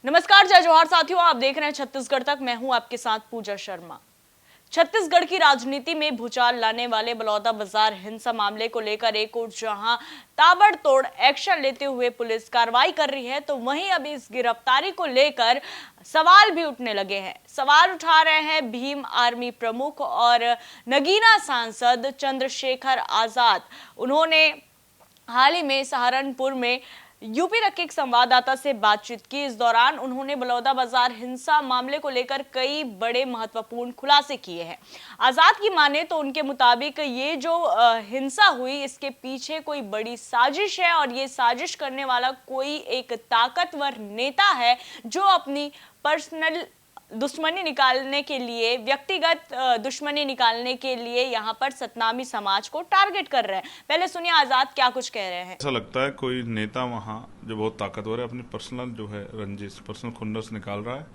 नमस्कार, जय जोहार साथियों, आप देख रहे हैं छत्तीसगढ़ तक। मैं हूं आपके साथ पूजा शर्मा। छत्तीसगढ़ की राजनीति में भूचाल लाने वाले बलौदाबाजार हिंसा मामले को लेकर एक ओर जहां ताबड़तोड़ एक्शन लेते हुए पुलिस कार्रवाई कर रही है, तो वहीं अभी इस गिरफ्तारी को लेकर सवाल भी उठने लगे हैं। सवाल उठा रहे हैं भीम आर्मी प्रमुख और नगीना सांसद चंद्रशेखर आजाद। उन्होंने हाल ही में सहारनपुर में यूपी तक के एक संवाददाता से बातचीत की। इस दौरान उन्होंने बलौदाबाजार हिंसा मामले को लेकर कई बड़े महत्वपूर्ण खुलासे किए हैं। आजाद की माने तो उनके मुताबिक ये जो हिंसा हुई, इसके पीछे कोई बड़ी साजिश है और ये साजिश करने वाला कोई एक ताकतवर नेता है जो अपनी पर्सनल दुश्मनी निकालने के लिए, व्यक्तिगत दुश्मनी निकालने के लिए यहाँ पर सतनामी समाज को टारगेट कर रहे हैं। पहले सुनिए आजाद क्या कुछ कह रहे हैं। ऐसा लगता है कोई नेता वहाँ जो बहुत ताकतवर है अपनी पर्सनल जो है रंजिश, पर्सनल खुंदस निकाल रहा है,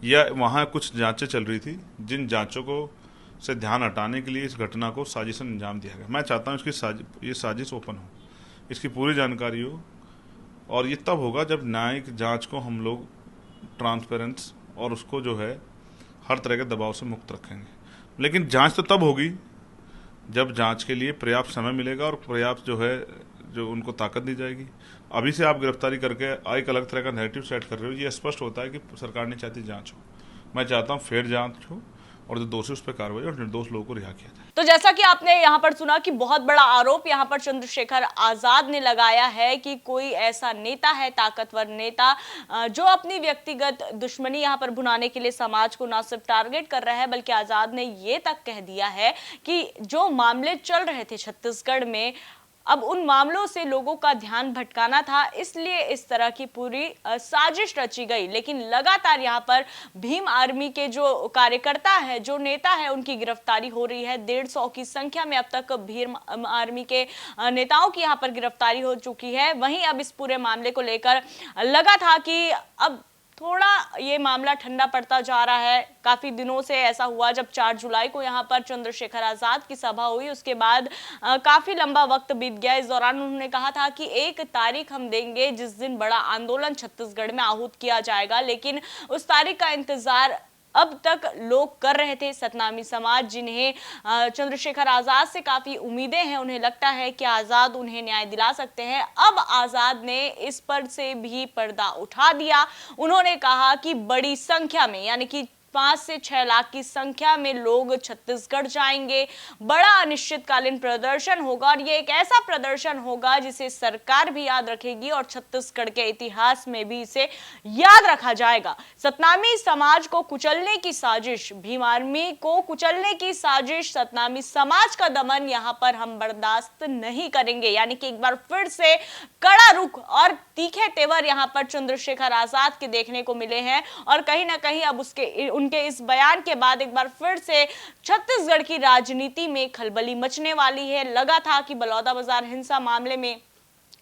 या वहाँ कुछ जांचें चल रही थी जिन जांचों को से ध्यान हटाने के लिए इस घटना को साजिशन अंजाम दिया गया। मैं चाहता हूँ इसकी ये साजिश ओपन हो, इसकी पूरी जानकारी हो, और ये तब होगा जब न्यायिक जाँच को हम लोग ट्रांसपेरेंस और उसको जो है हर तरह के दबाव से मुक्त रखेंगे। लेकिन जांच तो तब होगी जब जांच के लिए पर्याप्त समय मिलेगा और पर्याप्त जो उनको ताकत दी जाएगी। अभी से आप गिरफ्तारी करके एक अलग तरह का नैरेटिव सेट कर रहे हो, ये स्पष्ट होता है कि सरकार नहीं चाहती जांच हो। मैं चाहता हूँ फेयर जांच हो और जो दोषी उस पर कार्रवाई और निर्दोष लोगों को रिहा किया जाए। तो जैसा कि आपने यहाँ पर सुना कि बहुत बड़ा आरोप यहाँ पर चंद्रशेखर आजाद ने लगाया है कि कोई ऐसा नेता है, ताकतवर नेता, जो अपनी व्यक्तिगत दुश्मनी यहाँ पर भुनाने के लिए समाज को न सिर्फ टारगेट कर रहा है, बल्कि आजाद ने ये तक कह दिया है कि जो मामले चल रहे थे छत्तीसगढ़ में, अब उन मामलों से लोगों का ध्यान भटकाना था, इसलिए इस तरह की पूरी साजिश रची गई। लेकिन लगातार यहाँ पर भीम आर्मी के जो कार्यकर्ता है, जो नेता है, उनकी गिरफ्तारी हो रही है। 150 की संख्या में अब तक भीम आर्मी के नेताओं की यहाँ पर गिरफ्तारी हो चुकी है। वहीं अब इस पूरे मामले को लेकर लगा था कि अब थोड़ा ये मामला ठंडा पड़ता जा रहा है। काफी दिनों से ऐसा हुआ, जब 4 जुलाई को यहाँ पर चंद्रशेखर आजाद की सभा हुई, उसके बाद काफी लंबा वक्त बीत गया। इस दौरान उन्होंने कहा था कि एक तारीख हम देंगे जिस दिन बड़ा आंदोलन छत्तीसगढ़ में आहूत किया जाएगा, लेकिन उस तारीख का इंतजार अब तक लोग कर रहे थे। सतनामी समाज, जिन्हें चंद्रशेखर आजाद से काफी उम्मीदें हैं, उन्हें लगता है कि आजाद उन्हें न्याय दिला सकते हैं। अब आजाद ने इस पर से भी पर्दा उठा दिया। उन्होंने कहा कि बड़ी संख्या में, यानी कि 5 से 6 लाख की संख्या में लोग छत्तीसगढ़ जाएंगे। बड़ा अनिश्चितकालीन प्रदर्शन होगा और ये एक ऐसा प्रदर्शन होगा जिसे सरकार भी याद रखेगी और छत्तीसगढ़ के इतिहास में भी इसे याद रखा जाएगा। सतनामी समाज को कुचलने की साजिश, भीम आर्मी को कुचलने की साजिश, सतनामी समाज का दमन यहाँ पर हम बर्दाश्त नहीं करेंगे। यानी कि एक बार फिर से कड़ा रुख और तीखे तेवर यहाँ पर चंद्रशेखर आजाद के देखने को मिले हैं और कहीं ना कहीं अब उनके इस बयान के बाद एक बार फिर से छत्तीसगढ़ की राजनीति में खलबली मचने वाली है। लगा था कि बलौदाबाजार हिंसा मामले में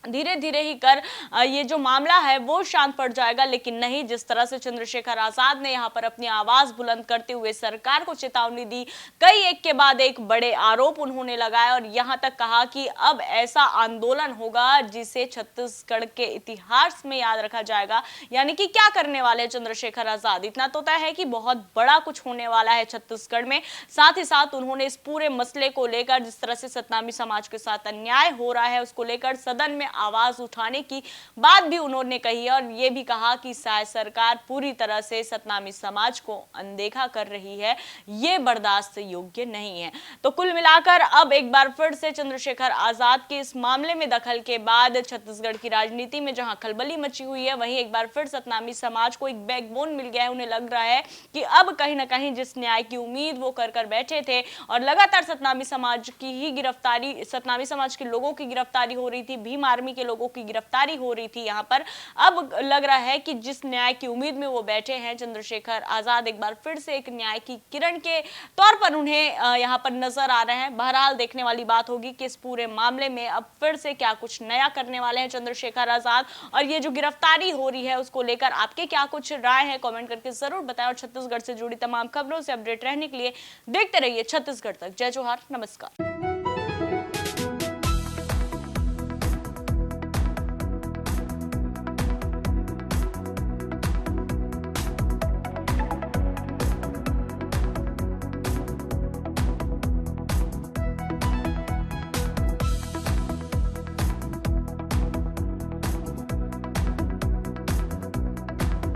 धीरे धीरे ही कर ये जो मामला है वो शांत पड़ जाएगा, लेकिन नहीं। जिस तरह से चंद्रशेखर आजाद ने यहाँ पर अपनी आवाज बुलंद करते हुए सरकार को चेतावनी दी, कई एक के बाद एक बड़े आरोप उन्होंने लगाए और यहाँ तक कहा कि अब ऐसा आंदोलन होगा जिसे छत्तीसगढ़ के इतिहास में याद रखा जाएगा। यानी कि क्या करने वाले चंद्रशेखर आजाद, इतना तो तय है कि बहुत बड़ा कुछ होने वाला है छत्तीसगढ़ में। साथ ही साथ उन्होंने इस पूरे मसले को लेकर, जिस तरह से सतनामी समाज के साथ अन्याय हो रहा है, उसको लेकर सदन में आवाज उठाने की बात भी उन्होंने कही और यह भी कहा कि शायद सरकार पूरी तरह से सतनामी समाज को अनदेखा कर रही है, ये बर्दाश्त योग्य नहीं है। तो कुल मिलाकर अब एक बार फिर से चंद्रशेखर आजाद के इस मामले में दखल के बाद छत्तीसगढ़ की राजनीति में जहां खलबली मची हुई है, वहीं एक बार फिर सतनामी समाज को एक बैकबोन मिल गया है। उन्हें लग रहा है कि अब कहीं ना कहीं जिस न्याय की उम्मीद वो कर बैठे थे और लगातार सतनामी समाज की ही गिरफ्तारी, सतनामी समाज के लोगों की गिरफ्तारी हो रही थी, भीम आर्मी के लोगों की गिरफ्तारी हो रही थी, यहाँ पर अब लग रहा है कि जिस न्याय की उम्मीद में वो बैठे हैं चंद्रशेखर आजाद, एक बार फिर से एक न्याय की किरण के तौर पर उन्हें यहाँ पर नजर आ रहे हैं। बहरहाल देखने वाली बात होगी कि इस पूरे मामले में अब फिर से क्या कुछ नया करने वाले हैं चंद्रशेखर आजाद, और ये जो गिरफ्तारी हो रही है उसको लेकर आपके क्या कुछ राय है, कमेंट करके जरूर बताएं। और छत्तीसगढ़ से जुड़ी तमाम खबरों से अपडेट रहने के लिए देखते रहिए छत्तीसगढ़ तक। जय जोहार, नमस्कार।